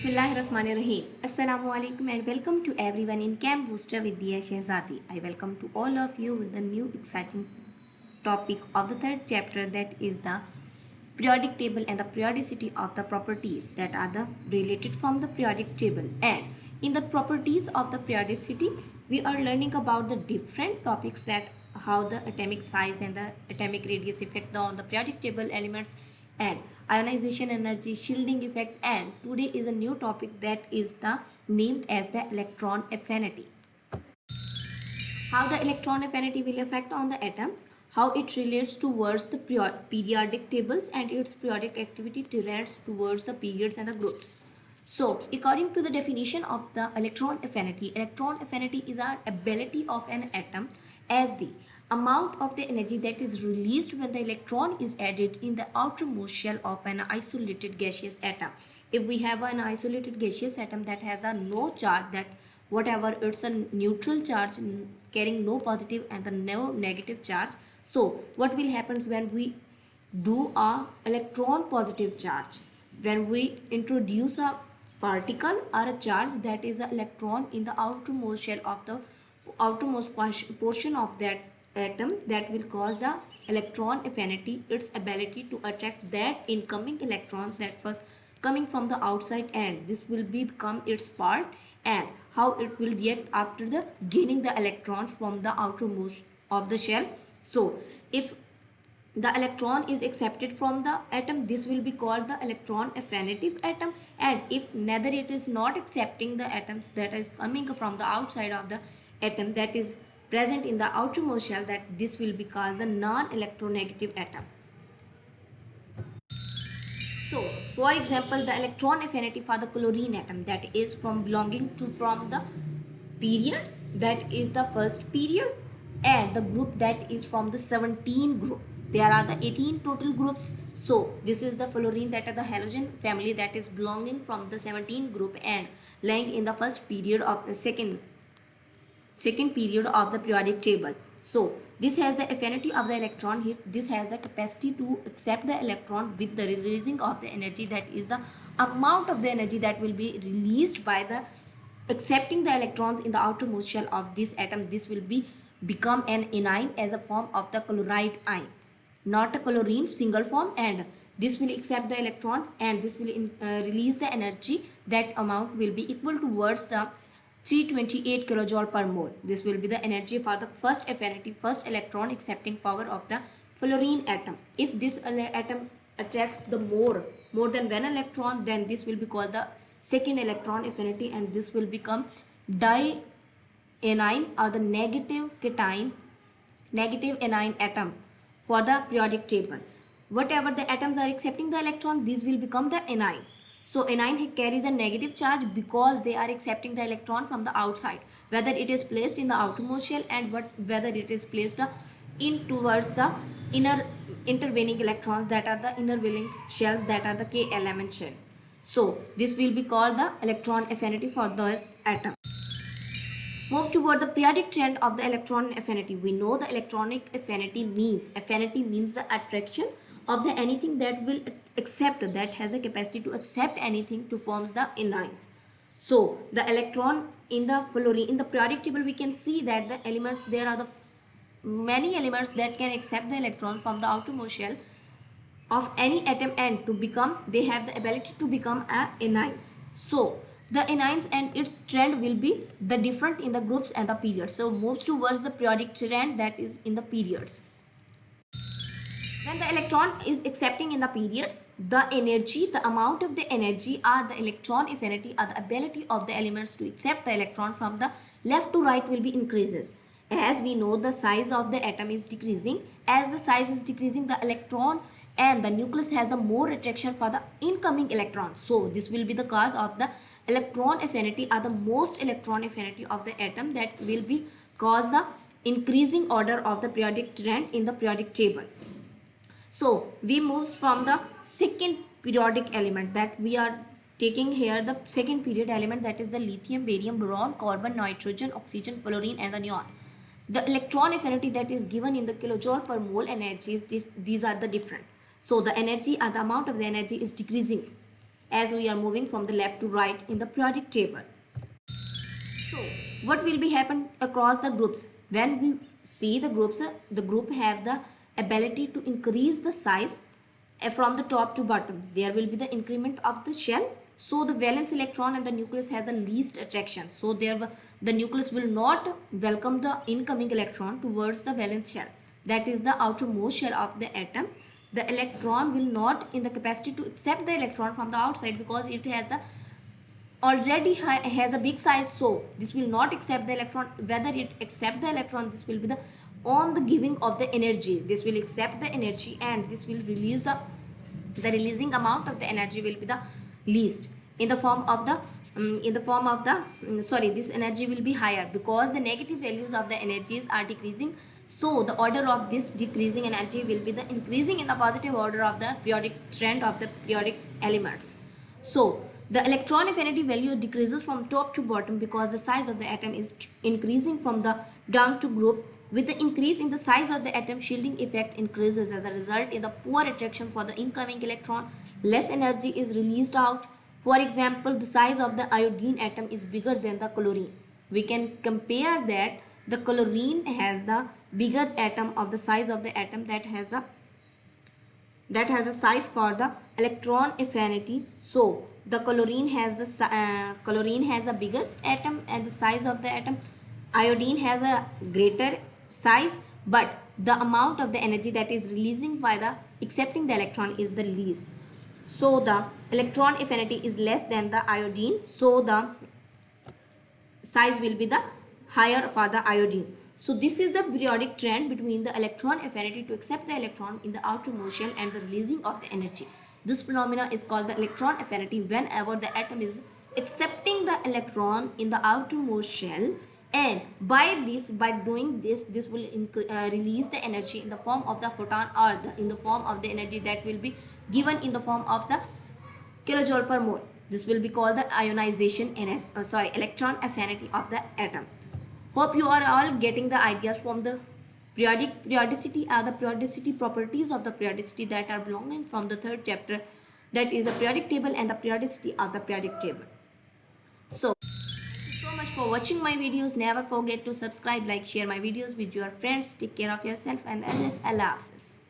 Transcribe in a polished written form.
Bismillahirrahmanirrahim. Assalamu alaikum and welcome to everyone in Camp Booster with Diya Shehzadi. I welcome to all of you with the new exciting topic of the third chapter, that is the periodic table and the periodicity of the properties that are the related from the periodic table. And in the properties of the periodicity, we are learning about the different topics, that how the atomic size and the atomic radius affect on the periodic table elements, and ionization energy, shielding effect. And today is a new topic that is the named as the electron affinity. How the electron affinity will affect on the atoms, how it relates towards the periodic tables, and its periodic activity trends towards the periods and the groups. So, according to the definition of the electron affinity is an ability of an atom as the amount of the energy that is released when the electron is added in the outermost shell of an isolated gaseous atom. If we have an isolated gaseous atom that has a no charge, that whatever it's a neutral charge carrying no positive and the no negative charge, so what will happen when we do a electron positive charge? When we introduce a particle or a charge that is an electron in the outermost shell of the outermost portion of that atom, that will cause the electron affinity, its ability to attract that incoming electrons that was coming from the outside, and this will become its part, and how it will react after the gaining the electrons from the outermost of the shell. So if the electron is accepted from the atom, this will be called the electron affinity atom, and if neither it is not accepting the atoms that is coming from the outside of the atom that is present in the outermost shell, that this will be called the non-electronegative atom. So, for example, the electron affinity for the chlorine atom, that is from belonging to from the periods, that is the first period, and the group that is from the 17 group. There are the 18 total groups. So this is the fluorine, that is the halogen family, that is belonging from the 17 group and lying in the first period of the second period of the periodic table. So this has the affinity of the electron here. This has the capacity to accept the electron with the releasing of the energy, that is the amount of the energy that will be released by the accepting the electrons in the outermost shell of this atom. This will be become an anion as a form of the chloride ion, not a chlorine single form, and this will accept the electron and this will release the energy. That amount will be equal towards the 328 kilojoule per mole. This will be the energy for the first affinity, first electron accepting power of the fluorine atom. If this atom attracts the more than one electron, then this will be called the second electron affinity, and this will become dianion or the negative anion atom for the periodic table. Whatever the atoms are accepting the electron, these will become the anion. So anion carry the negative charge because they are accepting the electron from the outside, whether it is placed in the outermost shell and whether it is placed in towards the inner intervening electrons, that are the inner valence shells, that are the k element shell. So this will be called the electron affinity for those atoms. Move toward the periodic trend of the electron affinity. We know the electronic affinity means the attraction of the anything that will accept, that has a capacity to accept anything to forms the anions. So the electron in the fluorine, in the periodic table, we can see that the elements, there are the many elements that can accept the electron from the outermost shell of any atom, and to become, they have the ability to become anions. So the anions and its trend will be the different in the groups and the periods. So moves towards the periodic trend, that is in the periods. When the electron is accepting in the periods, the energy, the amount of the energy, or the electron affinity, or the ability of the elements to accept the electron from the left to right will be increases. As we know, the size of the atom is decreasing. As the size is decreasing, the electron and the nucleus has the more attraction for the incoming electron. So this will be the cause of the electron affinity, or the most electron affinity of the atom, that will be cause the increasing order of the periodic trend in the periodic table. So we move from the second periodic element, that we are taking here the second period element, that is the lithium, barium, boron, carbon, nitrogen, oxygen, fluorine, and the neon. The electron affinity that is given in the kilojoule per mole energies, these are the different. So the energy, or the amount of the energy, is decreasing. as we are moving from the left to right in the periodic table. So what will be happen across the groups? When we see the groups, the group have the ability to increase the size from the top to bottom. There will be the increment of the shell. So the valence electron and the nucleus has the least attraction. So the nucleus will not welcome the incoming electron towards the valence shell. That is the outermost shell of the atom. The electron will not in the capacity to accept the electron from the outside because it has the already has a big size, so this will not accept the electron. Whether it accept the electron, this will be the on the giving of the energy, this will accept the energy and this will release the releasing amount of the energy will be the least in the form of the sorry, this energy will be higher because the negative values of the energies are decreasing. So the order of this decreasing energy will be the increasing in the positive order of the periodic trend of the periodic elements. So the electron affinity value decreases from top to bottom because the size of the atom is increasing from the down to group. With the increase in the size of the atom, shielding effect increases. As a result, in the poor attraction for the incoming electron, less energy is released out. For example, the size of the iodine atom is bigger than the chlorine. We can compare that the chlorine has the bigger atom of the size of the atom that has a size for the electron affinity. So the chlorine has the biggest atom and the size of the atom. Iodine has a greater size, but the amount of the energy that is releasing by the accepting the electron is the least. So the electron affinity is less than the iodine, so the size will be the higher for the iodine. So this is the periodic trend between the electron affinity to accept the electron in the outermost shell and the releasing of the energy. This phenomena is called the electron affinity whenever the atom is accepting the electron in the outermost shell, and by doing this will release the energy in the form of the photon or in the form of the energy that will be given in the form of the kilojoule per mole. This will be called the ionization electron affinity of the atom. Hope you are all getting the ideas from the periodicity the periodicity properties of the periodicity that are belonging from the third chapter, that is the periodic table and the periodicity of the periodic table. So thank you so much for watching my videos. Never forget to subscribe, like, share my videos with your friends. Take care of yourself and Allah Hafiz.